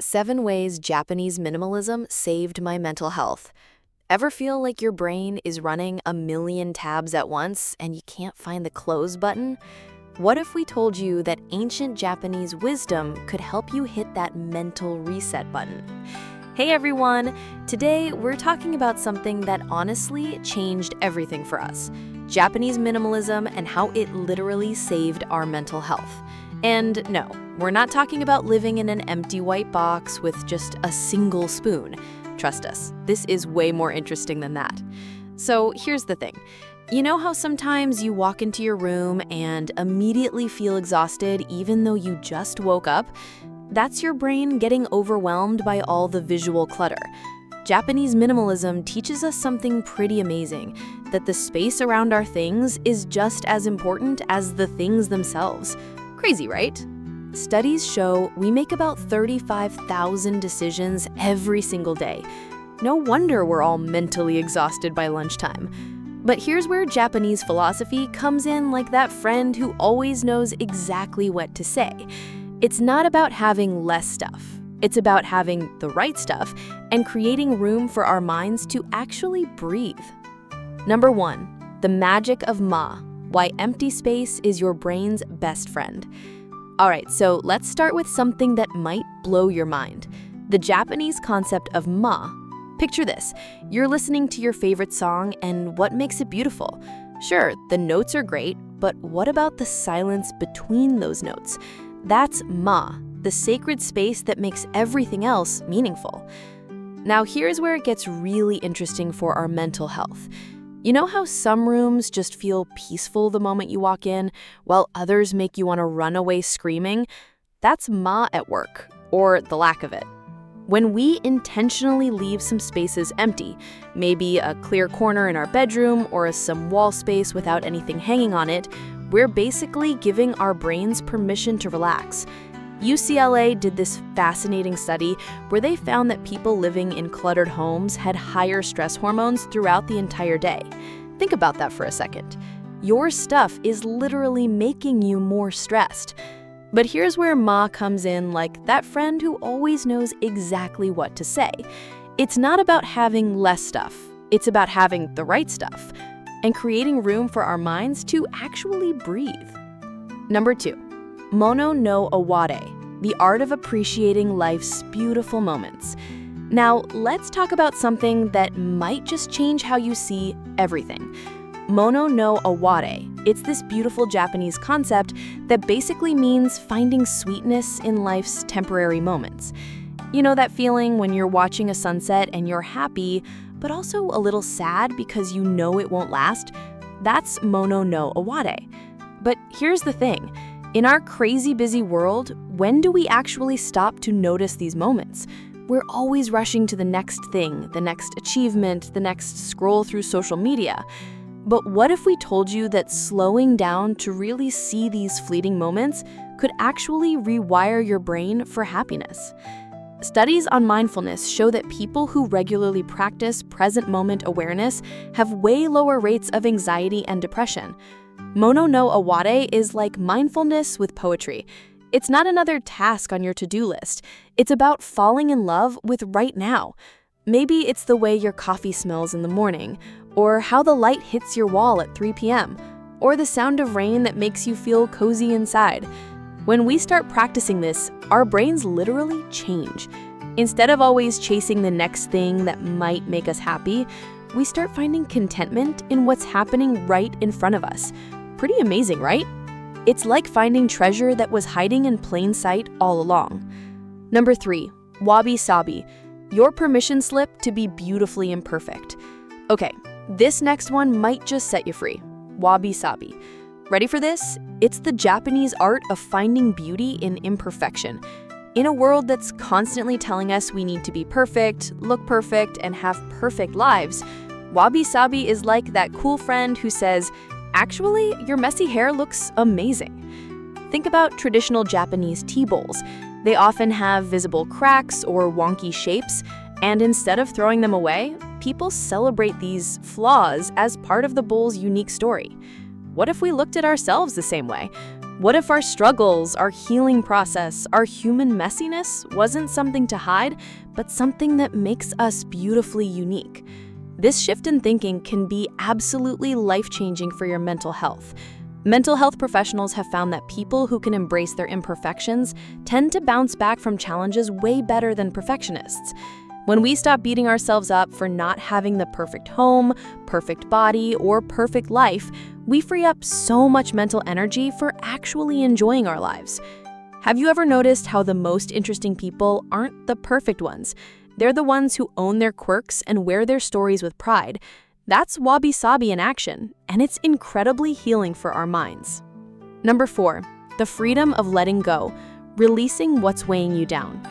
7 Ways Japanese Minimalism Saved My Mental Health. Ever feel like your brain is running a million tabs at once and you can't find the close button? What if we told you that ancient Japanese wisdom could help you hit that mental reset button? Hey everyone! Today we're talking about something that honestly changed everything for us: Japanese minimalism and how it literally saved our mental health. And no, we're not talking about living in an empty white box with just a single spoon. Trust us, this is way more interesting than that. So here's the thing. You know how sometimes you walk into your room and immediately feel exhausted even though you just woke up? That's your brain getting overwhelmed by all the visual clutter. Japanese minimalism teaches us something pretty amazing, that the space around our things is just as important as the things themselves. Crazy, right? Studies show we make about 35,000 decisions every single day. No wonder we're all mentally exhausted by lunchtime. But here's where Japanese philosophy comes in like that friend who always knows exactly what to say. It's not about having less stuff. It's about having the right stuff and creating room for our minds to actually breathe. Number 1, the magic of Ma, why empty space is your brain's best friend. All right, so let's start with something that might blow your mind: the Japanese concept of Ma. Picture this: you're listening to your favorite song, and what makes it beautiful? Sure, the notes are great, but what about the silence between those notes? That's Ma, the sacred space that makes everything else meaningful. Now here's where it gets really interesting for our mental health. You know how some rooms just feel peaceful the moment you walk in, while others make you want to run away screaming? That's Ma at work, or the lack of it. When we intentionally leave some spaces empty, maybe a clear corner in our bedroom or some wall space without anything hanging on it, we're basically giving our brains permission to relax. UCLA did this fascinating study where they found that people living in cluttered homes had higher stress hormones throughout the entire day. Think about that for a second. Your stuff is literally making you more stressed. But here's where Ma comes in like that friend who always knows exactly what to say. It's not about having less stuff. It's about having the right stuff and creating room for our minds to actually breathe. Number 2, Mono no Aware, the art of appreciating life's beautiful moments. Now, let's talk about something that might just change how you see everything. Mono no Aware. It's this beautiful Japanese concept that basically means finding sweetness in life's temporary moments. You know that feeling when you're watching a sunset and you're happy, but also a little sad because you know it won't last? That's Mono no Aware. But here's the thing. In our crazy busy world, when do we actually stop to notice these moments? We're always rushing to the next thing, the next achievement, the next scroll through social media. But what if we told you that slowing down to really see these fleeting moments could actually rewire your brain for happiness? Studies on mindfulness show that people who regularly practice present moment awareness have way lower rates of anxiety and depression. Mono no Aware is like mindfulness with poetry. It's not another task on your to-do list. It's about falling in love with right now. Maybe it's the way your coffee smells in the morning, or how the light hits your wall at 3 p.m., or the sound of rain that makes you feel cozy inside. When we start practicing this, our brains literally change. Instead of always chasing the next thing that might make us happy, we start finding contentment in what's happening right in front of us. Pretty amazing, right? It's like finding treasure that was hiding in plain sight all along. Number 3, Wabi-Sabi, your permission slip to be beautifully imperfect. Okay, this next one might just set you free. Wabi-Sabi. Ready for this? It's the Japanese art of finding beauty in imperfection. In a world that's constantly telling us we need to be perfect, look perfect, and have perfect lives, Wabi-Sabi is like that cool friend who says, "Actually, your messy hair looks amazing." Think about traditional Japanese tea bowls. They often have visible cracks or wonky shapes, and instead of throwing them away, people celebrate these flaws as part of the bowl's unique story. What if we looked at ourselves the same way? What if our struggles, our healing process, our human messiness wasn't something to hide, but something that makes us beautifully unique? This shift in thinking can be absolutely life-changing for your mental health. Mental health professionals have found that people who can embrace their imperfections tend to bounce back from challenges way better than perfectionists. When we stop beating ourselves up for not having the perfect home, perfect body, or perfect life, we free up so much mental energy for actually enjoying our lives. Have you ever noticed how the most interesting people aren't the perfect ones? They're the ones who own their quirks and wear their stories with pride. That's Wabi-Sabi in action, and it's incredibly healing for our minds. Number 4, the freedom of letting go, releasing what's weighing you down.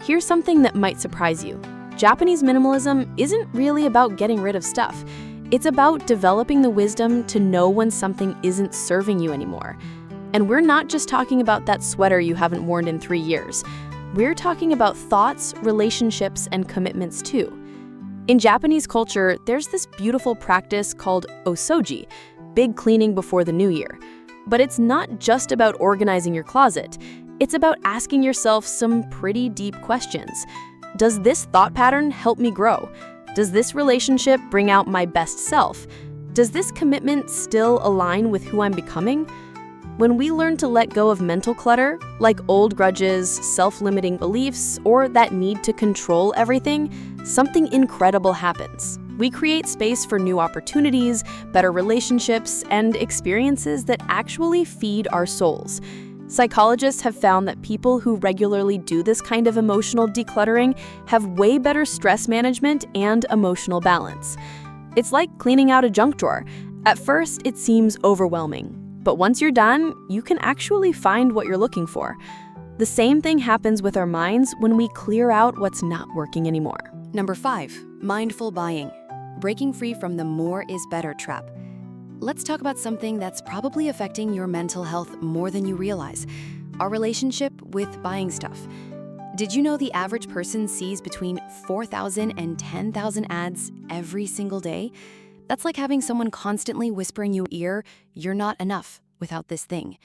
Here's something that might surprise you. Japanese minimalism isn't really about getting rid of stuff. It's about developing the wisdom to know when something isn't serving you anymore. And we're not just talking about that sweater you haven't worn in 3 years. We're talking about thoughts, relationships, and commitments too. In Japanese culture, there's this beautiful practice called osoji, big cleaning before the new year. But it's not just about organizing your closet. It's about asking yourself some pretty deep questions. Does this thought pattern help me grow? Does this relationship bring out my best self? Does this commitment still align with who I'm becoming? When we learn to let go of mental clutter, like old grudges, self-limiting beliefs, or that need to control everything, something incredible happens. We create space for new opportunities, better relationships, and experiences that actually feed our souls. Psychologists have found that people who regularly do this kind of emotional decluttering have way better stress management and emotional balance. It's like cleaning out a junk drawer. At first, it seems overwhelming, but once you're done, you can actually find what you're looking for. The same thing happens with our minds when we clear out what's not working anymore. Number 5, mindful buying, breaking free from the more is better trap. Let's talk about something that's probably affecting your mental health more than you realize, our relationship with buying stuff. Did you know the average person sees between 4,000 and 10,000 ads every single day? That's like having someone constantly whispering in your ear, "You're not enough without this thing."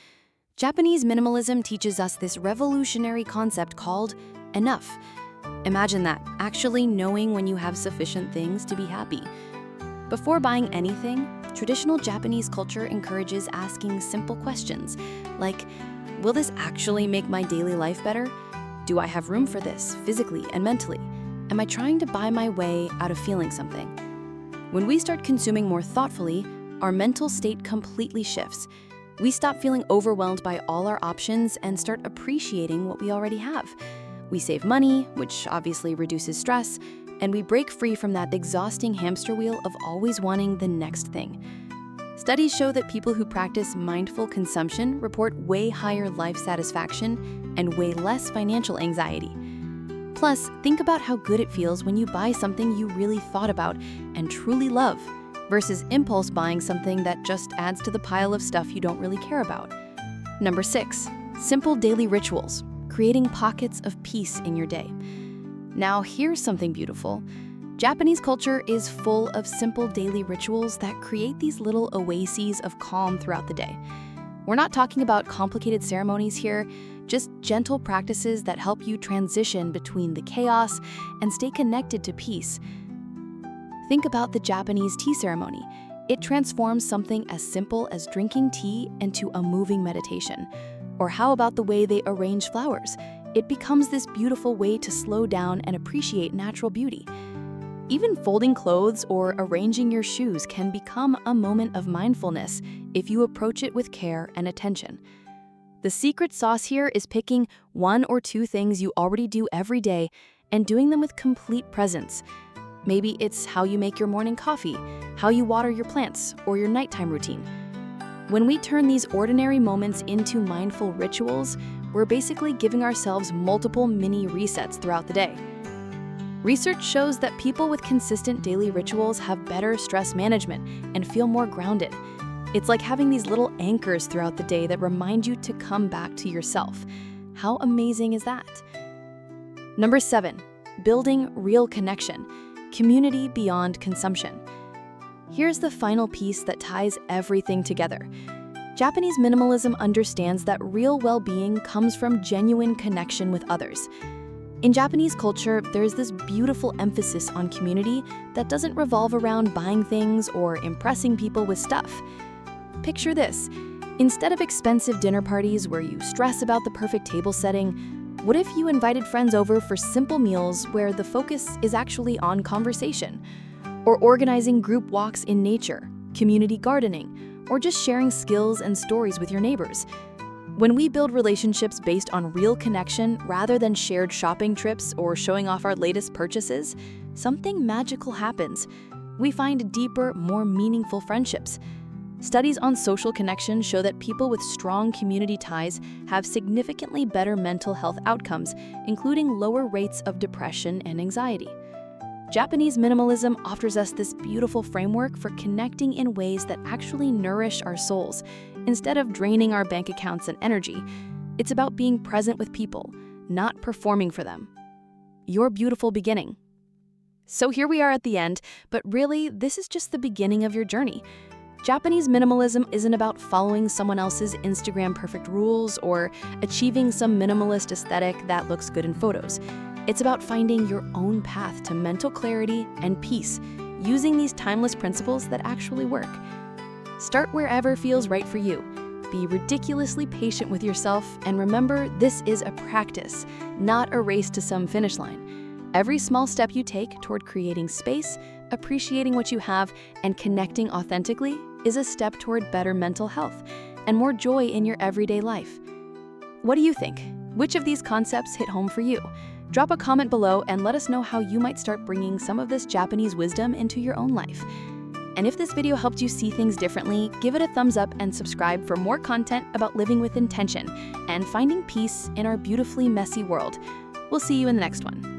Japanese minimalism teaches us this revolutionary concept called enough. Imagine that, actually knowing when you have sufficient things to be happy. Before buying anything, traditional Japanese culture encourages asking simple questions like, will this actually make my daily life better? Do I have room for this, physically and mentally? Am I trying to buy my way out of feeling something? When we start consuming more thoughtfully, our mental state completely shifts. We stop feeling overwhelmed by all our options and start appreciating what we already have. We save money, which obviously reduces stress, and we break free from that exhausting hamster wheel of always wanting the next thing. Studies show that people who practice mindful consumption report way higher life satisfaction and way less financial anxiety. Plus, think about how good it feels when you buy something you really thought about and truly love, versus impulse buying something that just adds to the pile of stuff you don't really care about. Number 6, simple daily rituals, creating pockets of peace in your day. Now, here's something beautiful. Japanese culture is full of simple daily rituals that create these little oases of calm throughout the day. We're not talking about complicated ceremonies here, just gentle practices that help you transition between the chaos and stay connected to peace. Think about the Japanese tea ceremony. It transforms something as simple as drinking tea into a moving meditation. Or how about the way they arrange flowers? It becomes this beautiful way to slow down and appreciate natural beauty. Even folding clothes or arranging your shoes can become a moment of mindfulness if you approach it with care and attention. The secret sauce here is picking 1 or 2 things you already do every day and doing them with complete presence. Maybe it's how you make your morning coffee, how you water your plants, or your nighttime routine. When we turn these ordinary moments into mindful rituals, we're basically giving ourselves multiple mini resets throughout the day. Research shows that people with consistent daily rituals have better stress management and feel more grounded. It's like having these little anchors throughout the day that remind you to come back to yourself. How amazing is that? Number 7, building real connection, community beyond consumption. Here's the final piece that ties everything together. Japanese minimalism understands that real well-being comes from genuine connection with others. In Japanese culture, there's this beautiful emphasis on community that doesn't revolve around buying things or impressing people with stuff. Picture this. Instead of expensive dinner parties where you stress about the perfect table setting, what if you invited friends over for simple meals where the focus is actually on conversation? Or organizing group walks in nature, community gardening, or just sharing skills and stories with your neighbors. When we build relationships based on real connection rather than shared shopping trips or showing off our latest purchases, something magical happens. We find deeper, more meaningful friendships. Studies on social connection show that people with strong community ties have significantly better mental health outcomes, including lower rates of depression and anxiety. Japanese minimalism offers us this beautiful framework for connecting in ways that actually nourish our souls. Instead of draining our bank accounts and energy, it's about being present with people, not performing for them. Your beautiful beginning. So here we are at the end, but really, this is just the beginning of your journey. Japanese minimalism isn't about following someone else's Instagram perfect rules or achieving some minimalist aesthetic that looks good in photos. It's about finding your own path to mental clarity and peace, using these timeless principles that actually work. Start wherever feels right for you. Be ridiculously patient with yourself, and remember, this is a practice, not a race to some finish line. Every small step you take toward creating space, appreciating what you have, and connecting authentically is a step toward better mental health and more joy in your everyday life. What do you think? Which of these concepts hit home for you? Drop a comment below and let us know how you might start bringing some of this Japanese wisdom into your own life. And if this video helped you see things differently, give it a thumbs up and subscribe for more content about living with intention and finding peace in our beautifully messy world. We'll see you in the next one.